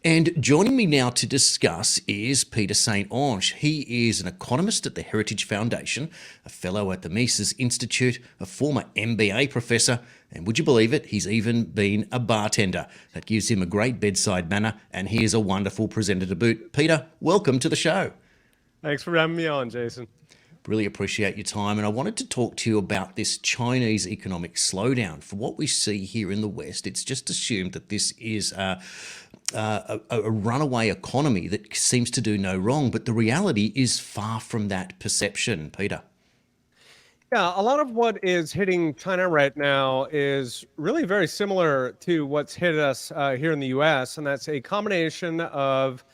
And joining me now to discuss is Peter St Onge. He is an economist at the Heritage Foundation, a fellow at the Mises Institute, a former MBA professor, and would you believe it, he's even been a bartender. That gives him a great bedside manner, and he is a wonderful presenter to boot. Peter, welcome to the show. Thanks for having me on, Jason. Really appreciate your time, and I wanted to talk to you about this Chinese economic slowdown. From what we see here in the West, it's just assumed that this is a runaway economy that seems to do no wrong, but the reality is far from that perception, Peter. Yeah, a lot of what is hitting China right now is really very similar to what's hit us here in the U.S., and that's a combination of,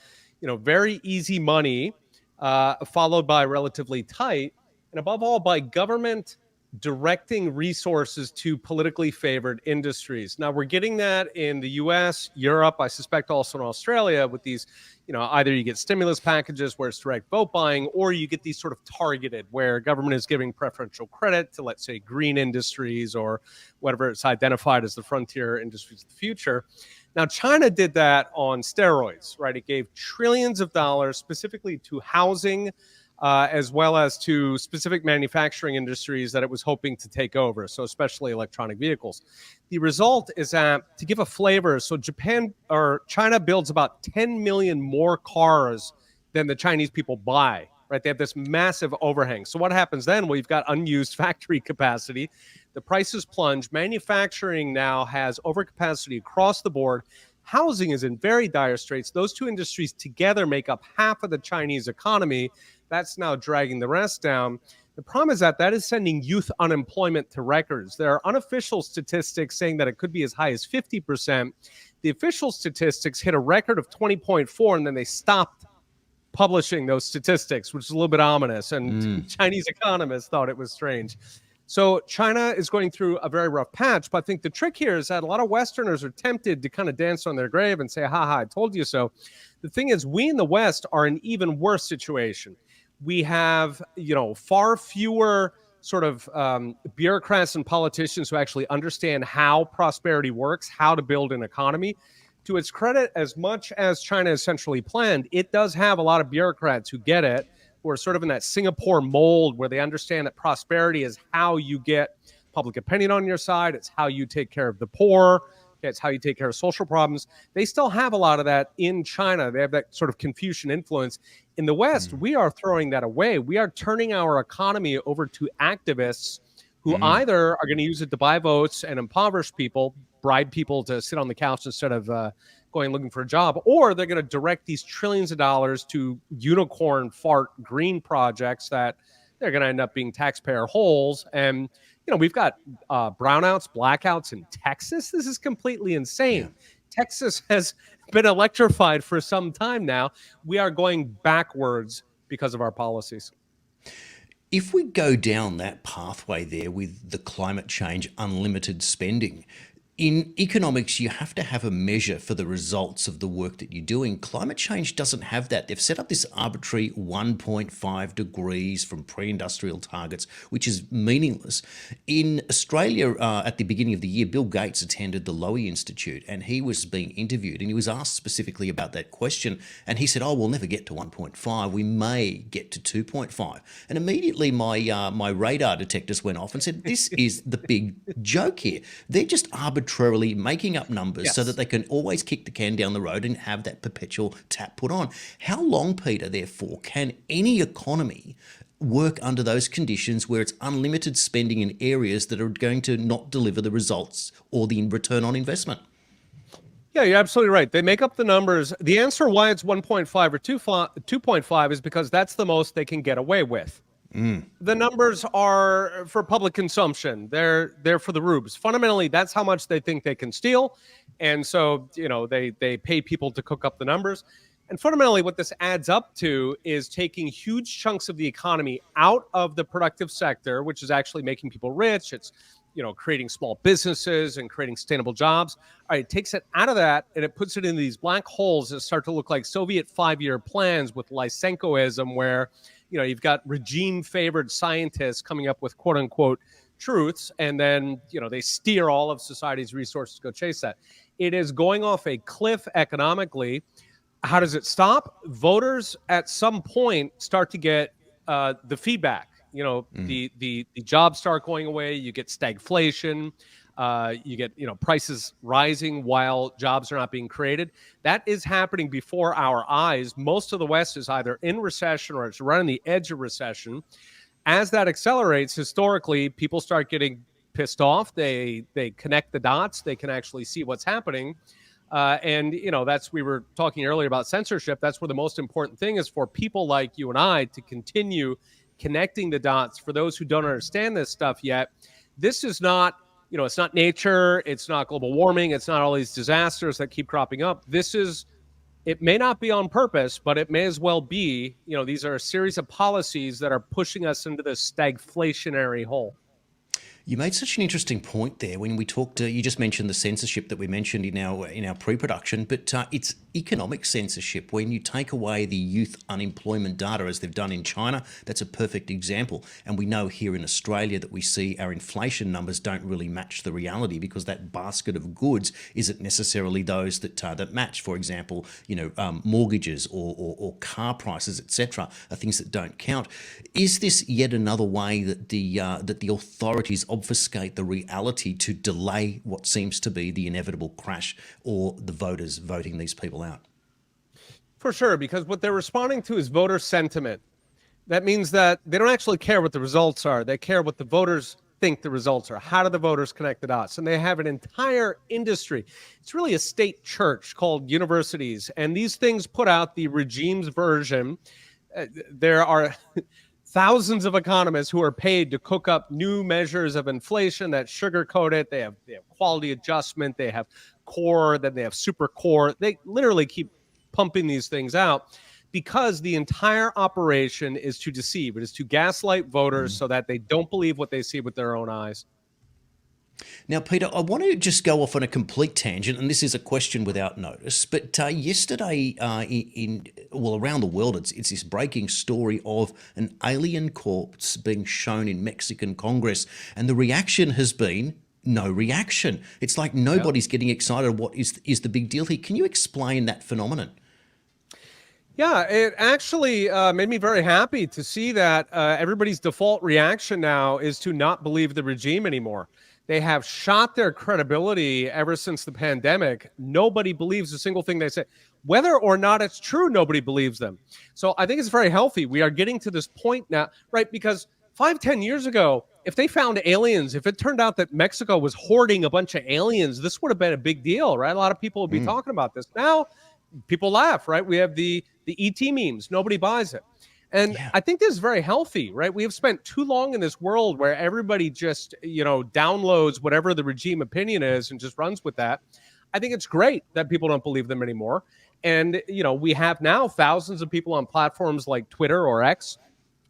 very easy money followed by relatively tight, and above all, by government directing resources to politically favored industries. Now, we're getting that in the US, Europe, I suspect also in Australia with these, either you get stimulus packages where it's direct vote buying, or you get these sort of targeted where government is giving preferential credit to, let's say, green industries or whatever it's identified as the frontier industries of the future. Now, China did that on steroids, right? It gave trillions of dollars specifically to housing, as well as to specific manufacturing industries that it was hoping to take over, so especially electronic vehicles. The result is that, to give a flavor, so China builds about 10 million more cars than the Chinese people buy, right? They have this massive overhang. So what happens then? Well, you've got unused factory capacity. The prices plunge. Manufacturing now has overcapacity across the board. Housing is in very dire straits. Those two industries together make up half of the Chinese economy. That's now dragging the rest down. The problem is that is sending youth unemployment to records. There are unofficial statistics saying that it could be as high as 50%. The official statistics hit a record of 20.4, and then they stopped publishing those statistics, which is a little bit ominous, and Chinese economists thought it was strange. So China is going through a very rough patch, but I think the trick here is that a lot of Westerners are tempted to kind of dance on their grave and say, ha, I told you so. The thing is, we in the West are in an even worse situation. We have, far fewer sort of bureaucrats and politicians who actually understand how prosperity works, how to build an economy. To its credit, as much as China is centrally planned, it does have a lot of bureaucrats who get it, who are sort of in that Singapore mold where they understand that prosperity is how you get public opinion on your side. It's how you take care of the poor. It's how you take care of social problems. They still have a lot of that in China. They have that sort of Confucian influence. In the West, we are throwing that away. We are turning our economy over to activists who either are going to use it to buy votes and impoverish people, bribe people to sit on the couch instead of going looking for a job, or they're going to direct these trillions of dollars to unicorn fart green projects that they're going to end up being taxpayer holes. And, we've got brownouts, blackouts in Texas. This is completely insane. Yeah. Texas has been electrified for some time now. We are going backwards because of our policies. If we go down that pathway there with the climate change unlimited spending, in economics, you have to have a measure for the results of the work that you're doing. Climate change doesn't have that. They've set up this arbitrary 1.5 degrees from pre-industrial targets, which is meaningless. In Australia, at the beginning of the year, Bill Gates attended the Lowy Institute, and he was being interviewed, and he was asked specifically about that question, and he said, we'll never get to 1.5. We may get to 2.5. And immediately my radar detectors went off and said, this is the big joke here. They're just arbitrarily making up numbers so that they can always kick the can down the road and have that perpetual tap put on. How long, Peter, therefore, can any economy work under those conditions where it's unlimited spending in areas that are going to not deliver the results or the return on investment? Yeah, you're absolutely right. They make up the numbers. The answer why it's 1.5 or 2.5 is because that's the most they can get away with. The numbers are for public consumption. They're for the rubes. Fundamentally, that's how much they think they can steal. And so, they pay people to cook up the numbers. And fundamentally, what this adds up to is taking huge chunks of the economy out of the productive sector, which is actually making people rich. It's, creating small businesses and creating sustainable jobs. All right, it takes it out of that and it puts it in these black holes that start to look like Soviet 5-year plans with Lysenkoism, where you've got regime-favored scientists coming up with quote-unquote truths, and then they steer all of society's resources to go chase that. It is going off a cliff economically. How does it stop? Voters at some point start to get the feedback. The jobs start going away. You get stagflation. You get prices rising while jobs are not being created. That is happening before our eyes. Most of the West is either in recession or it's right on the edge of recession. As that accelerates, historically, people start getting pissed off. They connect the dots. They can actually see what's happening. And we were talking earlier about censorship. That's where the most important thing is for people like you and I to continue connecting the dots. For those who don't understand this stuff yet, this is not, it's not nature. It's not global warming. It's not all these disasters that keep cropping up. It may not be on purpose, but it may as well be, these are a series of policies that are pushing us into this stagflationary hole. You made such an interesting point there when we talked. You just mentioned the censorship that we mentioned in our pre-production, but it's economic censorship. When you take away the youth unemployment data, as they've done in China, that's a perfect example. And we know here in Australia that we see our inflation numbers don't really match the reality because that basket of goods isn't necessarily those that match. For example, mortgages or car prices, etc., are things that don't count. Is this yet another way that the authorities obfuscate the reality to delay what seems to be the inevitable crash or the voters voting these people out? For sure, because what they're responding to is voter sentiment. That means that they don't actually care what the results are. They care what the voters think the results are. How do the voters connect the dots? And they have an entire industry. It's really a state church called universities. And these things put out the regime's version. There are thousands of economists who are paid to cook up new measures of inflation that sugarcoat it. They have quality adjustment. They have core. Then they have super core. They literally keep pumping these things out because the entire operation is to deceive. It is to gaslight voters so that they don't believe what they see with their own eyes. Now, Peter, I want to just go off on a complete tangent, and this is a question without notice. But yesterday, around the world, it's this breaking story of an alien corpse being shown in Mexican Congress, and the reaction has been no reaction. It's like nobody's getting excited. What is the big deal here? Can you explain that phenomenon? Yeah, it actually made me very happy to see that everybody's default reaction now is to not believe the regime anymore. They have shot their credibility ever since the pandemic. Nobody believes a single thing they say. Whether or not it's true, nobody believes them. So I think it's very healthy. We are getting to this point now, right? Because 5-10 years ago, if they found aliens, if it turned out that Mexico was hoarding a bunch of aliens, this would have been a big deal, right? A lot of people would be talking about this. Now, people laugh, right? We have the ET memes. Nobody buys it. And I think this is very healthy, right? We have spent too long in this world where everybody just, downloads whatever the regime opinion is and just runs with that. I think it's great that people don't believe them anymore. And, we have now thousands of people on platforms like Twitter or X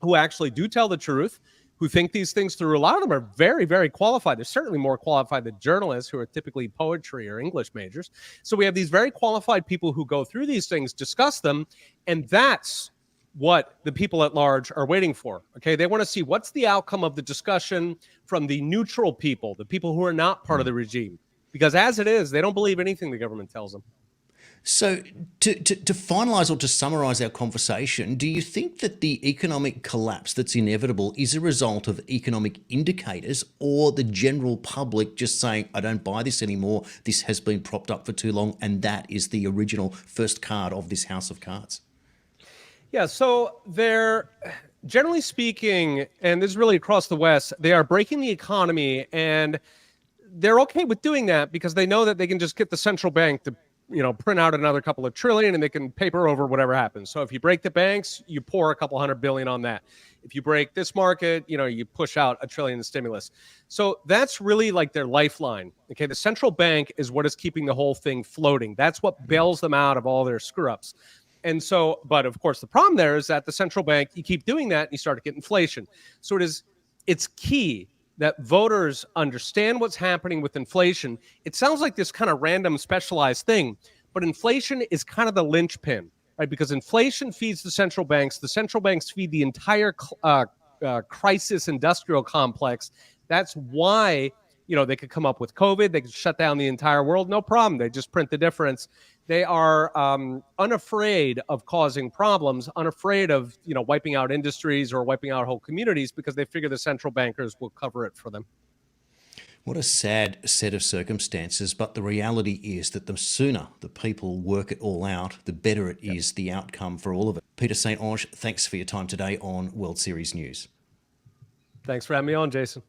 who actually do tell the truth, who think these things through. A lot of them are very, very qualified. They're certainly more qualified than journalists who are typically poetry or English majors. So we have these very qualified people who go through these things, discuss them, and that's what the people at large are waiting for. Okay, they want to see what's the outcome of the discussion from the neutral people, the people who are not part of the regime. Because as it is, they don't believe anything the government tells them. So to finalise or to summarise our conversation, do you think that the economic collapse that's inevitable is a result of economic indicators or the general public just saying, I don't buy this anymore, this has been propped up for too long, and that is the original first card of this house of cards? Yeah, so they're, generally speaking, and this is really across the West, they are breaking the economy, and they're okay with doing that because they know that they can just get the central bank to print out another couple of trillion and they can paper over whatever happens. So if you break the banks, you pour a couple $100 billion on that. If you break this market, you push out $1 trillion in stimulus. So that's really like their lifeline. Okay, the central bank is what is keeping the whole thing floating. That's what bails them out of all their screw ups. And so, but of course, the problem there is that the central bank, you keep doing that and you start to get inflation. So it's key that voters understand what's happening with inflation. It sounds like this kind of random specialized thing, but inflation is kind of the linchpin, right? Because inflation feeds the central banks. The central banks feed the entire crisis industrial complex. That's why, they could come up with COVID. They could shut down the entire world. No problem. They just print the difference. They are unafraid of causing problems, unafraid of, wiping out industries or wiping out whole communities because they figure the central bankers will cover it for them. What a sad set of circumstances, but the reality is that the sooner the people work it all out, the better it is the outcome for all of it. Peter St Onge, thanks for your time today on World Series News. Thanks for having me on, Jason.